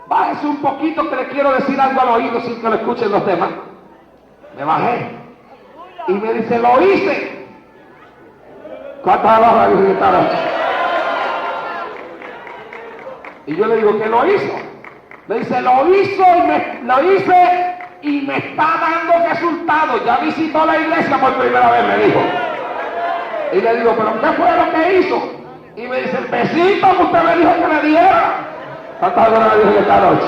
bájese un poquito que le quiero decir algo al oído sin que lo escuchen los demás. Me bajé y me dice, lo hice. ¿Cuántas palabras gritaron? Y yo le digo, ¿qué lo hizo? Me dice, lo hice y me está dando resultados. Ya visitó la iglesia por primera vez, me dijo. Y le digo, ¿pero qué fue lo que hizo? Y me dice, el besito que usted me dijo que me diera. ¿Cuántas horas me dijo esta noche?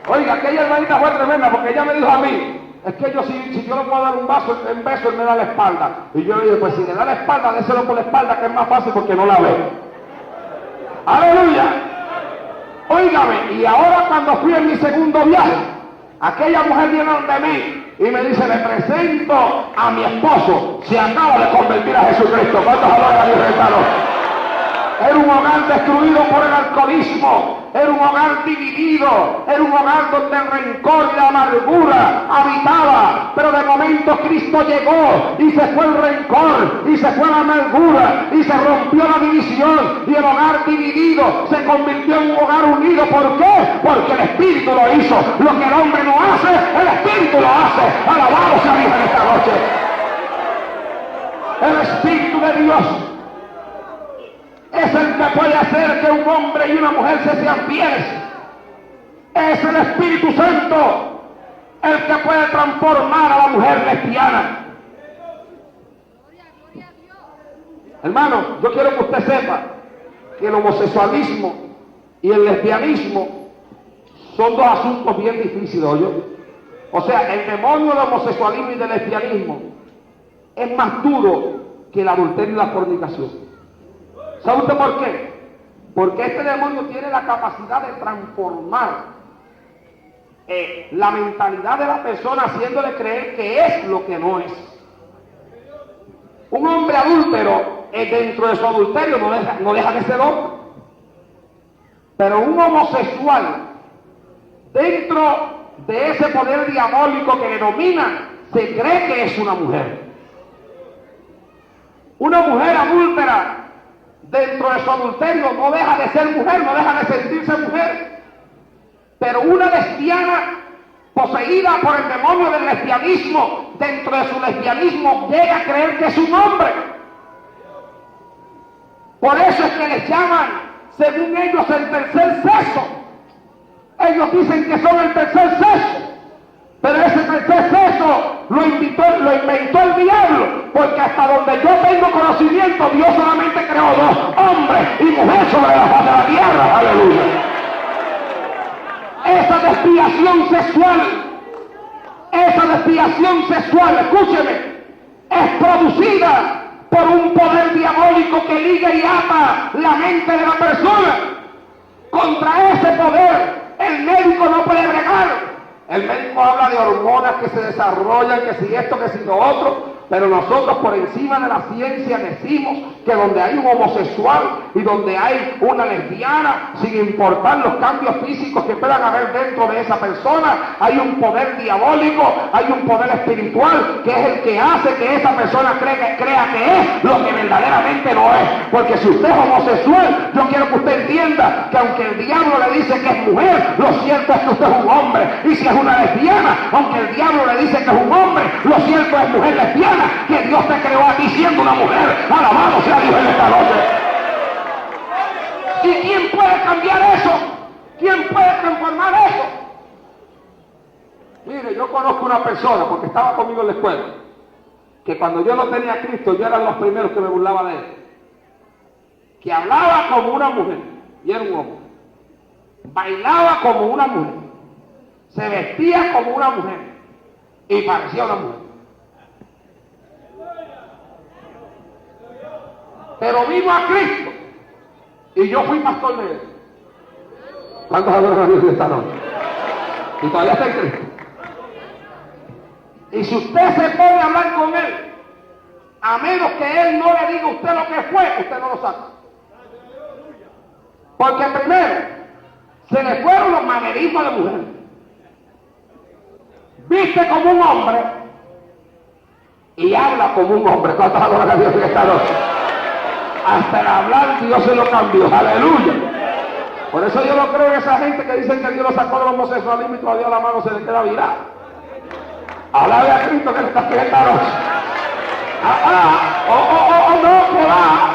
Oiga, aquella hermanita fue tremenda porque ella me dijo a mí, es que yo si yo le puedo dar un beso, él me da la espalda. Y yo le dije, pues si le da la espalda, déselo por la espalda, que es más fácil porque no la ve. ¡Aleluya! Óigame, y ahora cuando fui en mi segundo viaje, aquella mujer viene donde mí y me dice, le presento a mi esposo, se acaba de convertir a Jesucristo. ¿Cuántos alabas a Dios, hermanos? Era un hogar destruido por el alcoholismo, era un hogar dividido, era un hogar donde el rencor y la amargura habitaba, pero de momento Cristo llegó y se fue el rencor y se fue la amargura y se rompió la división y el hogar dividido se convirtió en un hogar unido. ¿Por qué? Porque el Espíritu lo hizo. Lo que el hombre no hace, el Espíritu lo hace. Alabado sea Dios en esta noche. El Espíritu de Dios es el que puede hacer que un hombre y una mujer se sean fieles. Es el Espíritu Santo el que puede transformar a la mujer lesbiana. Hermano, yo quiero que usted sepa que el homosexualismo y el lesbianismo son dos asuntos bien difíciles, ¿oye? O sea, el demonio del homosexualismo y del lesbianismo es más duro que el adulterio y la fornicación. ¿Sabe usted por qué? Porque este demonio tiene la capacidad de transformar la mentalidad de la persona, haciéndole creer que es lo que no es. Un hombre adúltero, dentro de su adulterio, no deja de ser hombre. Pero un homosexual, dentro de ese poder diabólico que le domina, se cree que es una mujer. Una mujer adúltera, dentro de su adulterio, no deja de ser mujer, no deja de sentirse mujer. Pero una lesbiana poseída por el demonio del lesbianismo, dentro de su lesbianismo llega a creer que es un hombre. Por eso es que les llaman, según ellos, el tercer sexo. Ellos dicen que son el tercer sexo, pero ese tercer sexo lo inventó el diablo, porque hasta donde yo tengo conocimiento, Dios solamente creó dos, hombres y mujeres sobre la faz de la tierra. Aleluya. Esa desviación sexual, escúcheme, es producida por un poder diabólico que liga y ata la mente de la persona. Contra ese poder el médico no puede bregar. El médico habla de hormonas que se desarrollan, que si esto, que si lo otro, pero nosotros por encima de la ciencia decimos que donde hay un homosexual y donde hay una lesbiana, sin importar los cambios físicos que puedan haber dentro de esa persona, hay un poder diabólico, hay un poder espiritual que es el que hace que esa persona crea que es lo que verdaderamente no es. Porque si usted es homosexual, yo quiero que usted entienda que aunque el diablo le dice que es mujer, lo cierto es que usted es un hombre. Y si es una lesbiana, aunque el diablo le dice que es un hombre, lo cierto es mujer lesbiana, que Dios te creó a ti siendo una mujer. Alabado sea Dios en esta noche. ¿Y quién puede cambiar eso? ¿Quién puede transformar eso? Mire, yo conozco una persona, porque estaba conmigo en la escuela, que cuando yo no tenía a Cristo, yo era los primeros que me burlaba de él, que hablaba como una mujer y era un hombre, bailaba como una mujer, se vestía como una mujer y parecía una mujer. Pero vino a Cristo y yo fui pastor de él. ¿Cuántos adoran a Dios esta noche? Y todavía está en Cristo. Y si usted se pone a hablar con él, a menos que él no le diga a usted lo que fue, usted no lo sabe. Porque primero, se le fueron los manerismos de mujer. Viste como un hombre y habla como un hombre. ¿Cuántos adoran a Dios esta noche? Hasta el hablar Dios se lo cambió. Aleluya. Por eso yo no creo en esa gente que dicen que Dios lo sacó del homosexualismo y todavía la mano se le queda virada. Alabe a Cristo que le está haciendo esta noche. No, que va.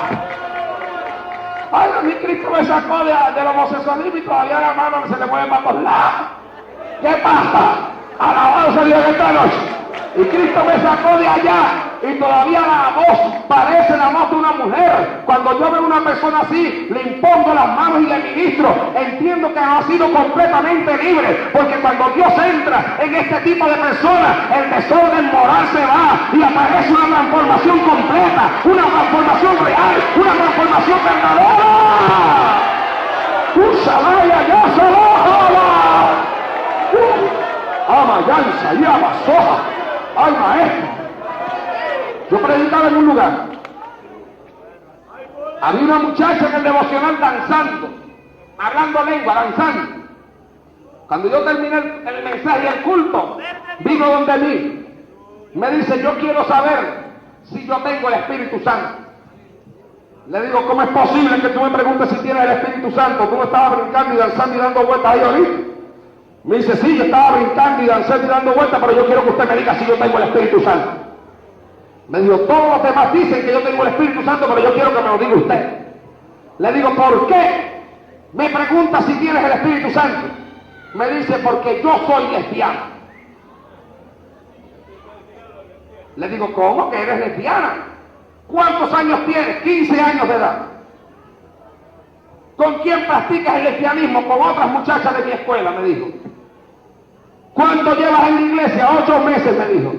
Ay, a mí Cristo me sacó del homosexualismo y todavía la mano se le mueve para todos lados. ¿Qué pasa? Alabado sea Dios esta noche. Y Cristo me sacó de allá y todavía la voz parece la voz de una mujer. Cuando yo veo a una persona así, le impongo las manos y le ministro. Entiendo que ha sido completamente libre, porque cuando Dios entra en este tipo de personas, el desorden moral se va y aparece una transformación completa, una transformación real, una transformación verdadera. ¡Usalaya, ya Amayanza, llama, soja. ¡Ay, maestro! Yo predicaba en un lugar. Había una muchacha en el devocional danzando, hablando lengua, danzando. Cuando yo terminé el mensaje y el culto, vino donde mí. Me dice, yo quiero saber si yo tengo el Espíritu Santo. Le digo, ¿cómo es posible que tú me preguntes si tienes el Espíritu Santo? Tú no estabas brincando y danzando y dando vueltas ahí ahorita. Me dice, sí, yo estaba brincando y danzando y dando vueltas, pero yo quiero que usted me diga si yo tengo el Espíritu Santo. Me dijo, todos los demás dicen que yo tengo el Espíritu Santo, pero yo quiero que me lo diga usted. Le digo, ¿por qué? Me pregunta si tienes el Espíritu Santo. Me dice, porque yo soy lesbiana. Le digo, ¿cómo que eres lesbiana? ¿Cuántos años tienes? 15 años de edad. ¿Con quién practicas el lesbianismo? Con otras muchachas de mi escuela, me dijo. ¿Cuánto llevas en la iglesia? 8 meses, me dijo.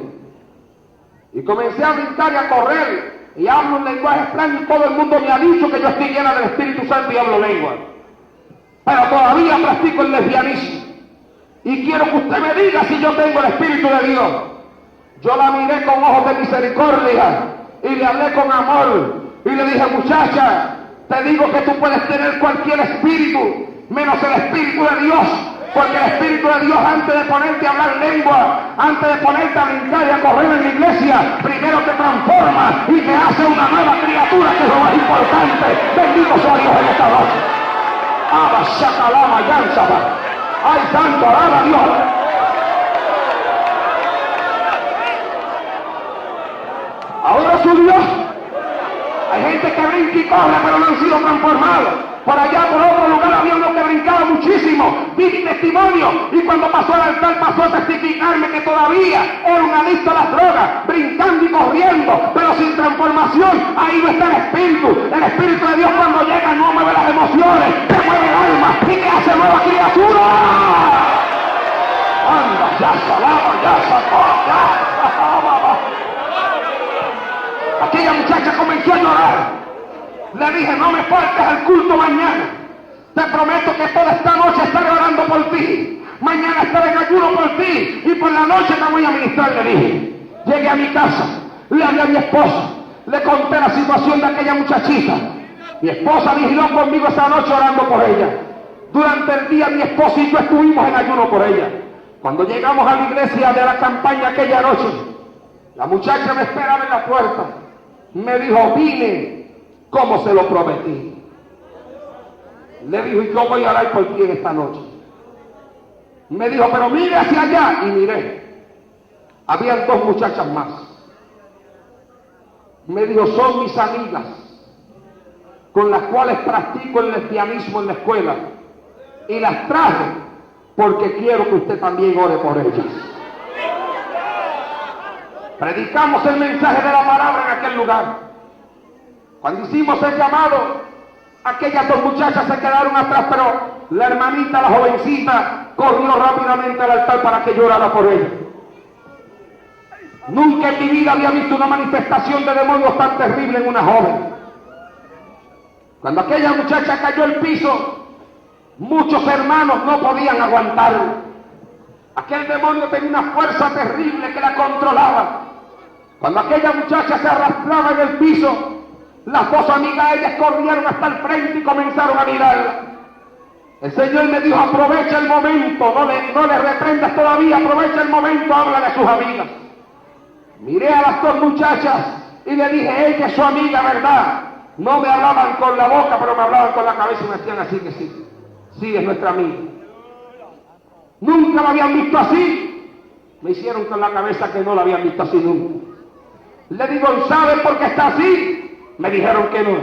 Y comencé a brincar y a correr. Y hablo un lenguaje extraño y todo el mundo me ha dicho que yo estoy llena del Espíritu Santo y hablo lengua. Pero todavía practico el lesbianismo. Y quiero que usted me diga si yo tengo el Espíritu de Dios. Yo la miré con ojos de misericordia y le hablé con amor. Y le dije, muchacha, te digo que tú puedes tener cualquier espíritu, menos el Espíritu de Dios. Porque el Espíritu de Dios, antes de ponerte a hablar lengua, antes de ponerte a brincar y a correr en la iglesia, primero te transforma y te hace una nueva criatura, que es lo más importante. Bendito sea Dios en esta noche. Abba, shakalama, yansaba. Ay, santo, alaba a Dios. Ahora su Dios. Hay gente que brinca y corre, pero no han sido transformados. Por allá, por otro lugar, había uno que brincaba muchísimo. Vi testimonio. Y cuando pasó al altar, pasó a testificarme que todavía era un adicto a las drogas, brincando y corriendo, pero sin transformación. Ahí no está el Espíritu. El Espíritu de Dios, cuando llega, no mueve las emociones, te mueve el alma y te hace nueva criatura. Anda, ya salaba, ya sacó, ya. Aquella muchacha comenzó a llorar. Le dije, no me faltes al culto mañana. Te prometo que toda esta noche estaré orando por ti. Mañana estaré en ayuno por ti. Y por la noche te voy a ministrar, le dije. Llegué a mi casa, le hablé a mi esposa, le conté la situación de aquella muchachita. Mi esposa vigiló conmigo esa noche orando por ella. Durante el día mi esposa y yo estuvimos en ayuno por ella. Cuando llegamos a la iglesia de la campaña aquella noche, la muchacha me esperaba en la puerta. Me dijo, vine como se lo prometí. Le dijo, y yo voy a orar por ti en esta noche. Me dijo, pero mire hacia allá. Y miré, habían 2 muchachas más. Me dijo, son mis amigas, con las cuales practico el lesbianismo en la escuela. Y las traje porque quiero que usted también ore por ellas. Predicamos el mensaje de la palabra en aquel lugar. Cuando hicimos el llamado, aquellas 2 muchachas se quedaron atrás, pero la hermanita, la jovencita, corrió rápidamente al altar para que yo orara por ella. Nunca en mi vida había visto una manifestación de demonios tan terrible en una joven. Cuando aquella muchacha cayó al piso, muchos hermanos no podían aguantarlo. Aquel demonio tenía una fuerza terrible que la controlaba. Cuando aquella muchacha se arrastraba en el piso, las 2 amigas de ellas corrieron hasta el frente y comenzaron a mirarla. El Señor me dijo, aprovecha el momento, no le reprendas todavía, aprovecha el momento, habla de sus amigas. Miré a las 2 muchachas y le dije, ella es su amiga, ¿verdad? No me hablaban con la boca, pero me hablaban con la cabeza y me hacían así que sí. Sí, es nuestra amiga. Nunca la habían visto así. Me hicieron con la cabeza que no la habían visto así nunca. Le digo, ¿saben por qué está así? Me dijeron que no.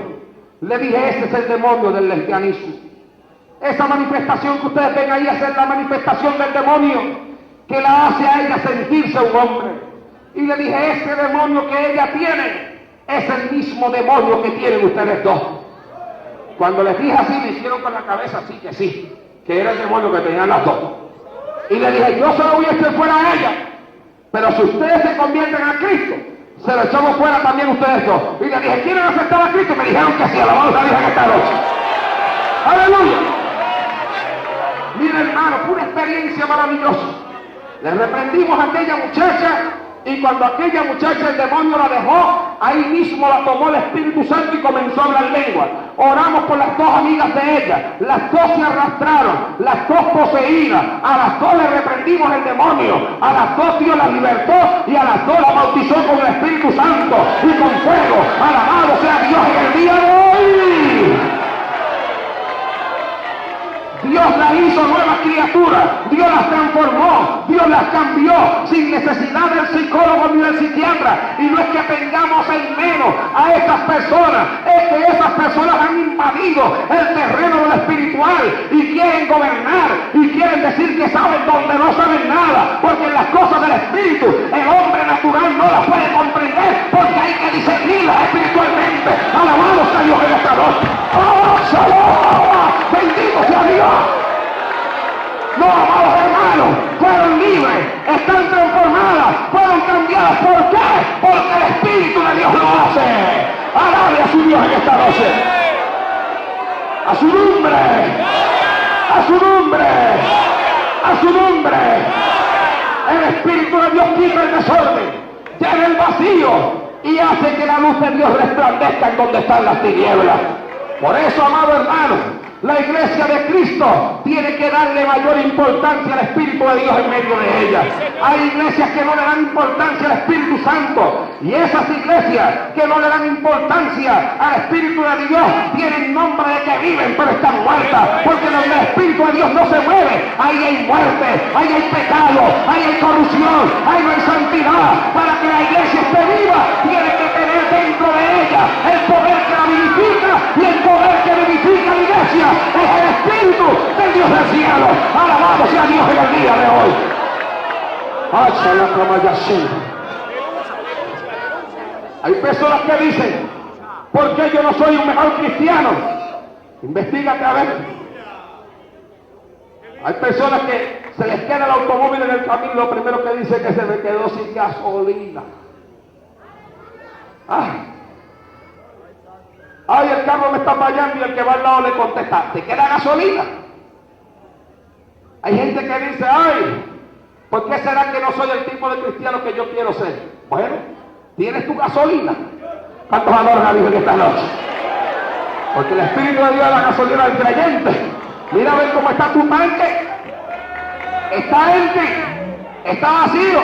Le dije, ese es el demonio del lesbianismo. Esa manifestación que ustedes ven ahí es la manifestación del demonio que la hace a ella sentirse un hombre. Y le dije, ese demonio que ella tiene es el mismo demonio que tienen ustedes 2. Cuando les dije así, me hicieron con la cabeza así que sí, que era el demonio que tenían las 2. Y le dije, yo se lo voy a echar fuera a ella, pero si ustedes se convierten a Cristo, se lo echamos fuera también ustedes 2. Y le dije, ¿quieren aceptar a Cristo? Me dijeron que sí, alabado a Dios en esta noche. ¡Aleluya! Mira, hermano, fue una experiencia maravillosa. Le reprendimos a aquella muchacha, y cuando aquella muchacha el demonio la dejó, ahí mismo la tomó el Espíritu Santo y comenzó a hablar lengua. Oramos por las 2 amigas de ella, las 2 se arrastraron, las 2 poseídas, a las 2 le reprendimos el demonio, a las 2 Dios las libertó y a las 2 las bautizó con el Espíritu Santo y con fuego. Alabado sea Dios en el día de hoy. Dios las hizo nuevas criaturas, Dios las transformó, Dios las cambió sin necesidad del psicólogo ni del psiquiatra. Y no es que tengamos en menos a esas personas, es que esas personas han invadido invadido el terreno de lo espiritual y quieren gobernar y quieren decir que saben donde no saben nada, porque las cosas del espíritu el hombre natural no las puede comprender, porque hay que discernirlas espiritualmente. Alabado sea Dios en esta noche. ¡Oh, Shalom! ¡Bendito sea Dios! No, amados hermanos, fueron libres, están transformadas, fueron cambiadas. ¿Por qué? Porque el Espíritu de Dios lo hace. Alabe a su Dios en esta noche. A su nombre, a su nombre, a su nombre. El Espíritu de Dios quita el desorden, llena el vacío y hace que la luz de Dios resplandezca en donde están las tinieblas. Por eso, amado hermano, la iglesia de Cristo tiene que darle mayor importancia al Espíritu de Dios en medio de ella. Hay iglesias que no le dan importancia al Espíritu Santo, y esas iglesias que no le dan importancia al Espíritu de Dios tienen nombre de que viven pero están muertas, porque donde el Espíritu de Dios no se mueve, ahí hay muerte, ahí hay pecado, ahí hay corrupción, ahí no hay santidad. Para que la iglesia esté viva, tiene que tener dentro de ella el poder que la vivifica, y el poder que vivifica la iglesia es el Espíritu del Dios del cielo. Alabado sea Dios en el día de hoy. Hay personas que dicen, ¿por qué yo no soy un mejor cristiano? Investígate a ver. Hay personas que se les queda el automóvil en el camino y lo primero que dice es que se me quedó sin gasolina. Ay, el carro me está fallando, y el que va al lado le contesta, ¿te queda gasolina? Hay gente que dice, ay, ¿por qué será que no soy el tipo de cristiano que yo quiero ser? Bueno, ¿tienes tu gasolina? ¿Cuántos adoran a Dios en esta noche? Porque el Espíritu de Dios es la gasolina del creyente. Mira a ver cómo está tu tanque. Está empty, está vacío,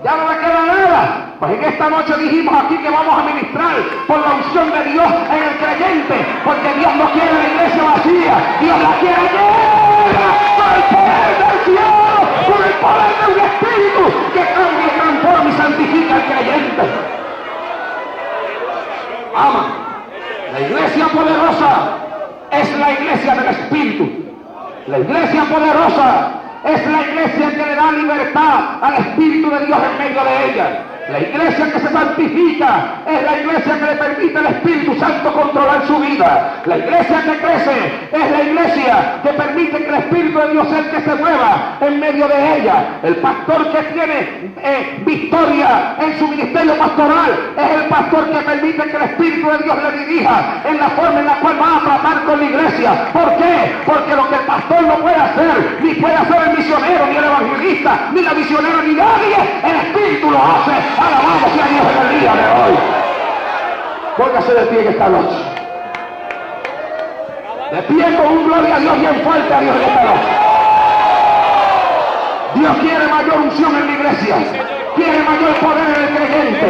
ya no le queda nada. Pues en esta noche dijimos aquí que vamos a ministrar por la unción de Dios en el creyente, porque Dios no quiere la iglesia vacía, Dios la quiere llena con el poder del cielo, con el poder de un Espíritu que cambia, transforma y santifica al creyente. Ama. La iglesia poderosa es la iglesia del Espíritu. La iglesia poderosa es la iglesia que le da libertad al Espíritu de Dios en medio de ella. La iglesia que se santifica es la iglesia que le permite al Espíritu Santo controlar su vida. La iglesia que crece es la iglesia que permite que el Espíritu de Dios sea el que se mueva en medio de ella. El pastor que tiene victoria en su ministerio pastoral es el pastor que permite que el Espíritu de Dios le dirija en la forma en la cual va a tratar con la iglesia. ¿Por qué? Porque lo que el pastor no puede hacer, ni puede hacer el misionero, ni el evangelista, ni la misionera, ni nadie, el Espíritu lo hace. Alabado sea Dios en el día de hoy. Póngase de pie en esta noche. De pie con un gloria a Dios bien fuerte a Dios en esta noche. Dios quiere mayor unción en la iglesia. Quiere mayor poder en el creyente.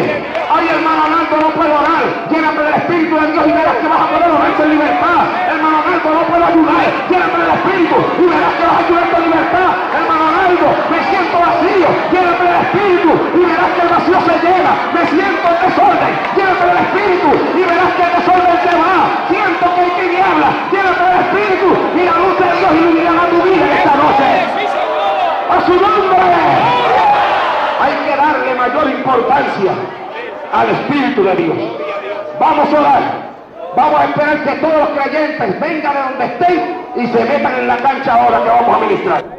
Ay, hermano Arnaldo, no puedo orar. Lléname del Espíritu de Dios y verás que vas a poder orar en libertad. Hermano Arnaldo, no puedo ayudar. Lléname del Espíritu y verás que vas a ayudar con libertad. Hermano Arnaldo, me siento vacío. Lléname del Espíritu y verás que el vacío se llena. Me siento en desorden. Lléname del Espíritu y verás que el desorden se va. Siento que hay tinieblas. Lléname del Espíritu y la luz de Dios iluminará tu vida en esta noche. A su nombre. Hay que darle mayor importancia al Espíritu de Dios. Vamos a orar. Vamos a esperar que todos los creyentes vengan de donde estén y se metan en la cancha ahora que vamos a ministrar.